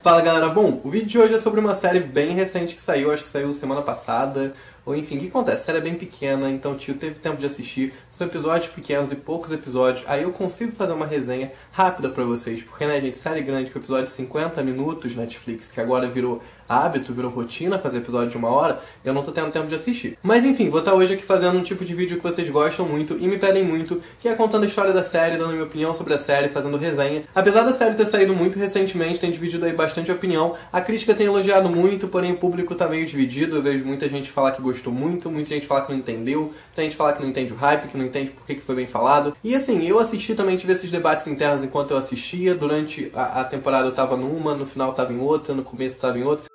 Fala galera, bom, o vídeo de hoje é sobre uma série bem recente que saiu, acho que saiu semana passada, ou enfim, o que acontece? A série é bem pequena, então o tio teve tempo de assistir, são episódios pequenos e poucos episódios, aí eu consigo fazer uma resenha rápida pra vocês, porque né gente, série grande com episódio de 50 minutos Netflix, que agora virou hábito, virou rotina fazer episódio de 1 hora, eu não tô tendo tempo de assistir. Mas enfim, vou estar hoje aqui fazendo um tipo de vídeo que vocês gostam muito e me pedem muito, que é contando a história da série, dando minha opinião sobre a série, fazendo resenha. Apesar da série ter saído muito recentemente, tem dividido aí bastante opinião, a crítica tem elogiado muito, porém o público tá meio dividido, eu vejo muita gente falar que gostou muito, muita gente falar que não entendeu, tem gente falar que não entende o hype, que não entende por que foi bem falado. E assim, eu assisti também, tive esses debates internos enquanto eu assistia, durante a temporada eu tava numa, no final eu tava em outra, no começo eu tava em outra.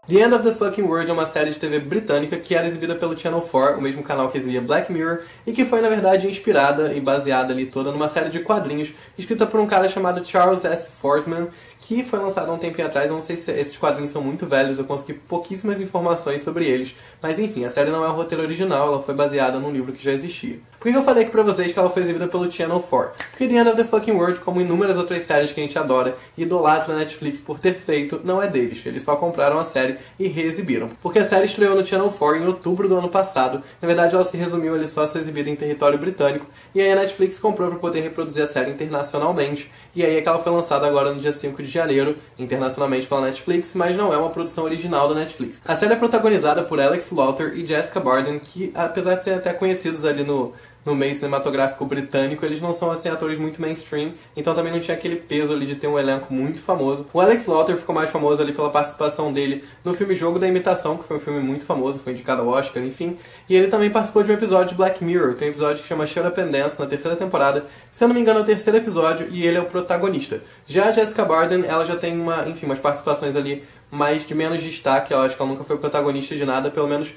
The End of the Fucking World é uma série de TV britânica que era exibida pelo Channel 4, o mesmo canal que exibia Black Mirror, e que foi, na verdade, inspirada e baseada ali toda numa série de quadrinhos escrita por um cara chamado Charles S. Forsman, que foi lançado há um tempinho atrás. Eu não sei se esses quadrinhos são muito velhos, eu consegui pouquíssimas informações sobre eles, mas enfim, a série não é o roteiro original, ela foi baseada num livro que já existia. Por que eu falei aqui pra vocês que ela foi exibida pelo Channel 4? Porque The End of the Fucking World, como inúmeras outras séries que a gente adora e idolatra na Netflix por ter feito, não é deles. Eles só compraram a série e reexibiram. Porque a série estreou no Channel 4 em outubro do ano passado. Na verdade, ela se resumiu ali só a ser exibida em território britânico. E aí a Netflix comprou para poder reproduzir a série internacionalmente. E aí é que ela foi lançada agora no dia 5 de janeiro, internacionalmente pela Netflix, mas não é uma produção original da Netflix. A série é protagonizada por Alex Lawther e Jessica Barden, que apesar de serem até conhecidos ali no meio cinematográfico britânico, eles não são assim atores muito mainstream, então também não tinha aquele peso ali de ter um elenco muito famoso. O Alex Lawther ficou mais famoso ali pela participação dele no filme Jogo da Imitação, que foi um filme muito famoso, foi indicado ao Oscar, enfim. E ele também participou de um episódio de Black Mirror, tem um episódio que chama Shut Up and Dance, na terceira temporada, se eu não me engano é o terceiro episódio, e ele é o protagonista. Já a Jessica Barden, ela já tem umas participações ali mais de menos destaque, eu acho que ela nunca foi protagonista de nada, pelo menos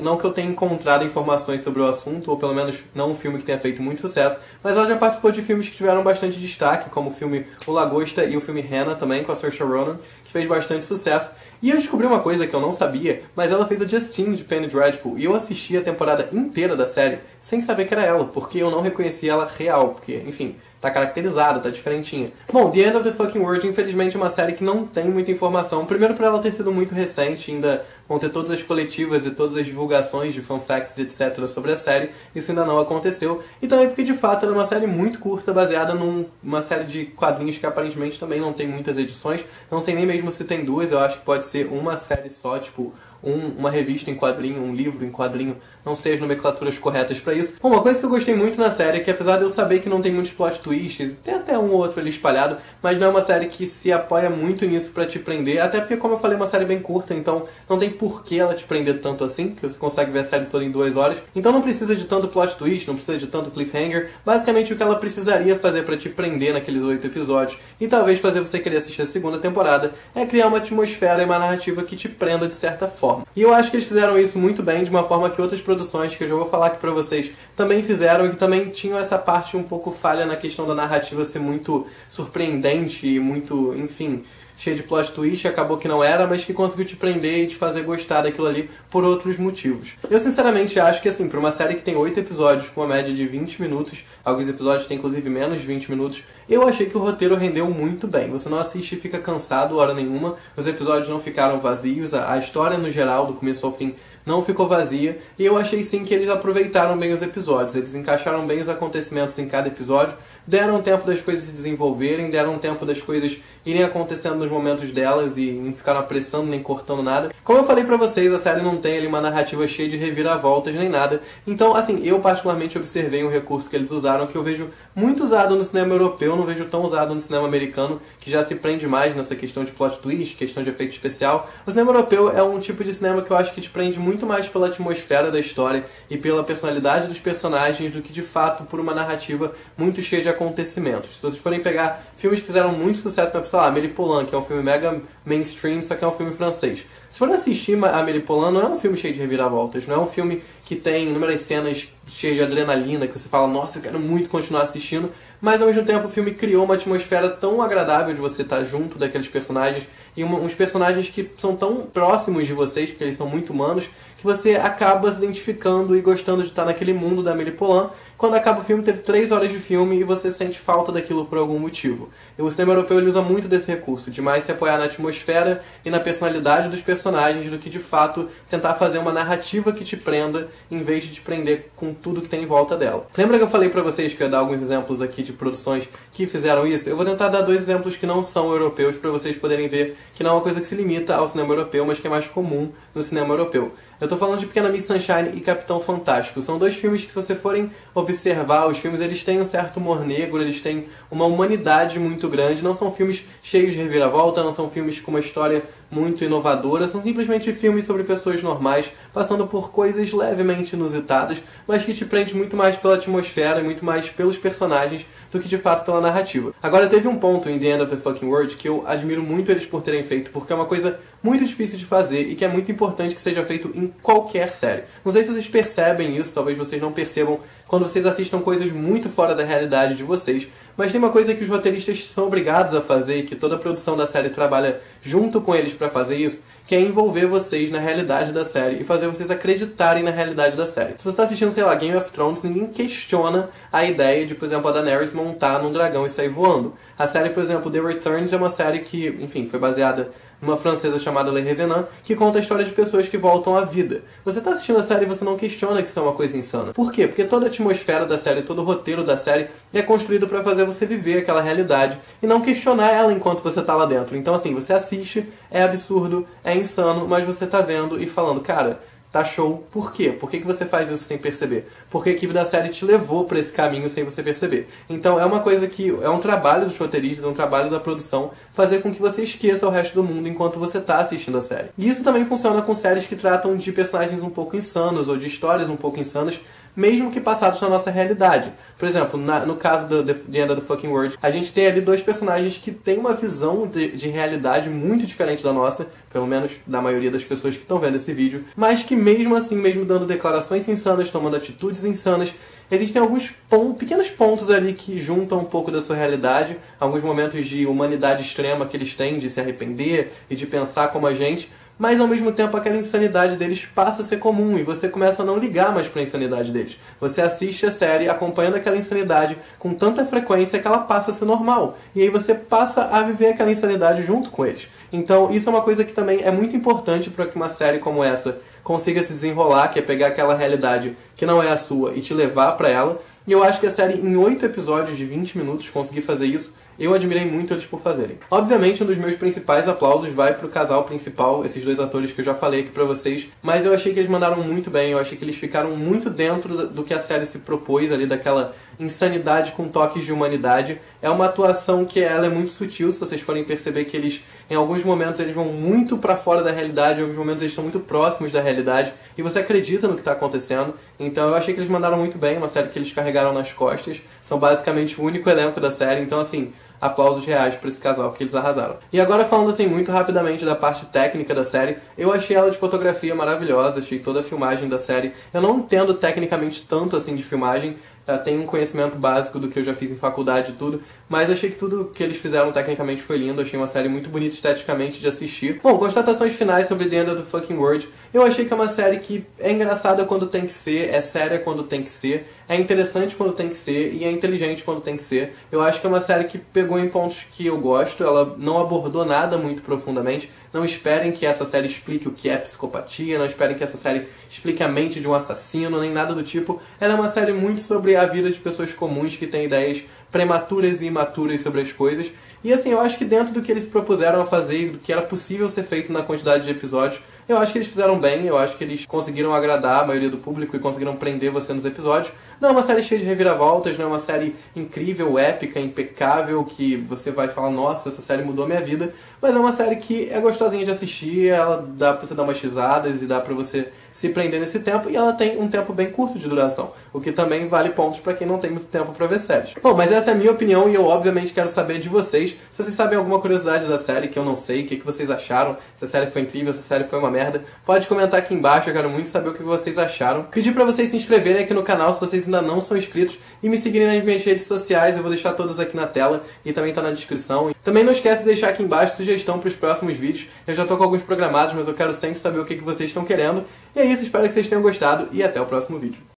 não que eu tenha encontrado informações sobre o assunto, ou pelo menos não um filme que tenha feito muito sucesso, mas ela já participou de filmes que tiveram bastante destaque, como o filme O Lagosta e o filme Hannah também, com a Saoirse Ronan, que fez bastante sucesso. E eu descobri uma coisa que eu não sabia, mas ela fez a Justine de Penny Dreadful, e eu assisti a temporada inteira da série sem saber que era ela, porque eu não reconheci ela real, porque, enfim, tá caracterizada, tá diferentinha. Bom, The End of the Fucking World, infelizmente, é uma série que não tem muita informação. Primeiro, por ela ter sido muito recente, ainda vão ter todas as coletivas e todas as divulgações de fanfacts, etc. sobre a série. Isso ainda não aconteceu. E também porque, de fato, ela é uma série muito curta, baseada numa série de quadrinhos que aparentemente também não tem muitas edições. Não sei nem mesmo se tem duas, eu acho que pode ser uma série só, tipo uma revista em quadrinho, um livro em quadrinho, não sei as nomenclaturas corretas pra isso. Bom, uma coisa que eu gostei muito na série é que, apesar de eu saber que não tem muitos plot twists, tem até um ou outro ali espalhado, mas não é uma série que se apoia muito nisso pra te prender, até porque, como eu falei, é uma série bem curta, então não tem por que ela te prender tanto assim, que você consegue ver a série toda em 2 horas, então não precisa de tanto plot twist, não precisa de tanto cliffhanger. Basicamente o que ela precisaria fazer pra te prender naqueles 8 episódios, e talvez fazer você querer assistir a segunda temporada, é criar uma atmosfera e uma narrativa que te prenda de certa forma. E eu acho que eles fizeram isso muito bem, de uma forma que outras produções, que eu já vou falar aqui pra vocês, também fizeram, e que também tinham essa parte um pouco falha na questão da narrativa ser muito surpreendente e muito, enfim, cheia de plot twist, acabou que não era, mas que conseguiu te prender e te fazer gostar daquilo ali por outros motivos. Eu sinceramente acho que, assim, pra uma série que tem 8 episódios, com uma média de 20 minutos, alguns episódios têm inclusive menos de 20 minutos, eu achei que o roteiro rendeu muito bem. Você não assiste e fica cansado hora nenhuma, os episódios não ficaram vazios, a história no geral, do começo ao fim, não ficou vazia, e eu achei sim que eles aproveitaram bem os episódios, eles encaixaram bem os acontecimentos em cada episódio, deram tempo das coisas se desenvolverem, deram tempo das coisas irem acontecendo nos momentos delas e não ficaram apressando nem cortando nada. Como eu falei pra vocês, a série não tem ali uma narrativa cheia de reviravoltas nem nada. Então, assim, eu particularmente observei um recurso que eles usaram, que eu vejo muito usado no cinema europeu, não vejo tão usado no cinema americano, que já se prende mais nessa questão de plot twist, questão de efeito especial. O cinema europeu é um tipo de cinema que eu acho que te prende muito mais pela atmosfera da história e pela personalidade dos personagens do que, de fato, por uma narrativa muito cheia de acontecimentos. Se vocês forem pegar filmes que fizeram muito sucesso, sei lá, Amélie Poulain, que é um filme mega mainstream, só que é um filme francês. Se for assistir Amélie Poulain, não é um filme cheio de reviravoltas, não é um filme que tem inúmeras cenas cheias de adrenalina, que você fala, nossa, eu quero muito continuar assistindo, mas ao mesmo tempo o filme criou uma atmosfera tão agradável de você estar junto daqueles personagens, e uns personagens que são tão próximos de vocês, porque eles são muito humanos, que você acaba se identificando e gostando de estar naquele mundo da Amélie Poulain. Quando acaba o filme, teve 3 horas de filme e você sente falta daquilo por algum motivo. E o cinema europeu ele usa muito desse recurso, de mais se apoiar na atmosfera e na personalidade dos personagens do que, de fato, tentar fazer uma narrativa que te prenda, em vez de te prender com tudo que tem em volta dela. Lembra que eu falei pra vocês que eu ia dar alguns exemplos aqui de produções que fizeram isso? Eu vou tentar dar 2 exemplos que não são europeus pra vocês poderem ver que não é uma coisa que se limita ao cinema europeu, mas que é mais comum no cinema europeu. Eu tô falando de Pequena Miss Sunshine e Capitão Fantástico. São 2 filmes que, se você forem observar, os filmes eles têm um certo humor negro, eles têm uma humanidade muito grande. Não são filmes cheios de reviravolta, não são filmes com uma história muito inovadora. São simplesmente filmes sobre pessoas normais, passando por coisas levemente inusitadas, mas que te prende muito mais pela atmosfera e muito mais pelos personagens do que de fato pela narrativa. Agora, teve um ponto em The End of the Fucking World que eu admiro muito eles por terem feito, porque é uma coisa muito difícil de fazer e que é muito importante que seja feito em qualquer série. Não sei se vocês percebem isso, talvez vocês não percebam quando vocês assistam coisas muito fora da realidade de vocês, mas tem uma coisa que os roteiristas são obrigados a fazer e que toda a produção da série trabalha junto com eles para fazer isso, que é envolver vocês na realidade da série e fazer vocês acreditarem na realidade da série. Se você está assistindo, sei lá, Game of Thrones, ninguém questiona a ideia de, por exemplo, a Daenerys montar num dragão e sair voando. A série, por exemplo, The Returns é uma série que, enfim, foi baseada numa francesa chamada Le Revenant, que conta a história de pessoas que voltam à vida. Você está assistindo a série e você não questiona que isso é uma coisa insana. Por quê? Porque toda a atmosfera da série, todo o roteiro da série é construído para fazer você viver aquela realidade e não questionar ela enquanto você está lá dentro. Então, assim, você assiste, é absurdo, é insano, mas você está vendo e falando, cara, tá show. Por quê? Por que você faz isso sem perceber? Porque a equipe da série te levou para esse caminho sem você perceber. Então é uma coisa que é um trabalho dos roteiristas, é um trabalho da produção, fazer com que você esqueça o resto do mundo enquanto você tá assistindo a série. E isso também funciona com séries que tratam de personagens um pouco insanos ou de histórias um pouco insanas, mesmo que passados na nossa realidade. Por exemplo, no caso do The End of the Fucking World, a gente tem ali 2 personagens que têm uma visão de realidade muito diferente da nossa, pelo menos da maioria das pessoas que estão vendo esse vídeo, mas que mesmo assim, mesmo dando declarações insanas, tomando atitudes insanas, existem alguns pequenos pontos ali que juntam um pouco da sua realidade, alguns momentos de humanidade extrema que eles têm, de se arrepender e de pensar como a gente, mas ao mesmo tempo aquela insanidade deles passa a ser comum e você começa a não ligar mais para a insanidade deles. Você assiste a série acompanhando aquela insanidade com tanta frequência que ela passa a ser normal. E aí você passa a viver aquela insanidade junto com eles. Então isso é uma coisa que também é muito importante para que uma série como essa consiga se desenrolar, que é pegar aquela realidade que não é a sua e te levar para ela. E eu acho que a série, em 8 episódios de 20 minutos, conseguir fazer isso, eu admirei muito eles por fazerem. Obviamente, um dos meus principais aplausos vai pro casal principal, esses 2 atores que eu já falei aqui pra vocês, mas eu achei que eles mandaram muito bem, eu achei que eles ficaram muito dentro do que a série se propôs ali, daquela insanidade com toques de humanidade. É uma atuação que ela é muito sutil, se vocês forem perceber que eles, em alguns momentos, eles vão muito pra fora da realidade, em alguns momentos eles estão muito próximos da realidade, e você acredita no que tá acontecendo. Então eu achei que eles mandaram muito bem, uma série que eles carregaram nas costas, são basicamente o único elenco da série, então assim, aplausos reais para esse casal, porque eles arrasaram. E agora falando assim muito rapidamente da parte técnica da série, eu achei ela de fotografia maravilhosa, achei toda a filmagem da série. Eu não entendo tecnicamente tanto assim de filmagem, tenho um conhecimento básico do que eu já fiz em faculdade e tudo, mas achei que tudo que eles fizeram tecnicamente foi lindo, achei uma série muito bonita esteticamente de assistir. Bom, constatações finais sobre The End of the Fucking World. Eu achei que é uma série que é engraçada quando tem que ser, é séria quando tem que ser, é interessante quando tem que ser e é inteligente quando tem que ser. Eu acho que é uma série que pegou em pontos que eu gosto, ela não abordou nada muito profundamente. Não esperem que essa série explique o que é psicopatia, não esperem que essa série explique a mente de um assassino, nem nada do tipo. Ela é uma série muito sobre a vida de pessoas comuns que têm ideias prematuras e imaturas sobre as coisas. E assim, eu acho que dentro do que eles propuseram a fazer, do que era possível ser feito na quantidade de episódios, eu acho que eles fizeram bem, eu acho que eles conseguiram agradar a maioria do público e conseguiram prender você nos episódios. Não é uma série cheia de reviravoltas, não é uma série incrível, épica, impecável, que você vai falar, nossa, essa série mudou a minha vida. Mas é uma série que é gostosinha de assistir, ela dá pra você dar umas risadas e dá pra você se prender nesse tempo, e ela tem um tempo bem curto de duração, o que também vale pontos pra quem não tem muito tempo pra ver séries. Bom, mas essa é a minha opinião e eu obviamente quero saber de vocês. Se vocês sabem alguma curiosidade da série que eu não sei, o que vocês acharam, se a série foi incrível, se a série foi uma merda, pode comentar aqui embaixo, eu quero muito saber o que vocês acharam. Pedir pra vocês se inscreverem aqui no canal se vocês ainda não são inscritos e me seguirem nas minhas redes sociais, eu vou deixar todas aqui na tela e também tá na descrição. Também não esquece de deixar aqui embaixo sugestão pros próximos vídeos, eu já tô com alguns programados, mas eu quero sempre saber o que vocês estão querendo. E é isso, espero que vocês tenham gostado e até o próximo vídeo.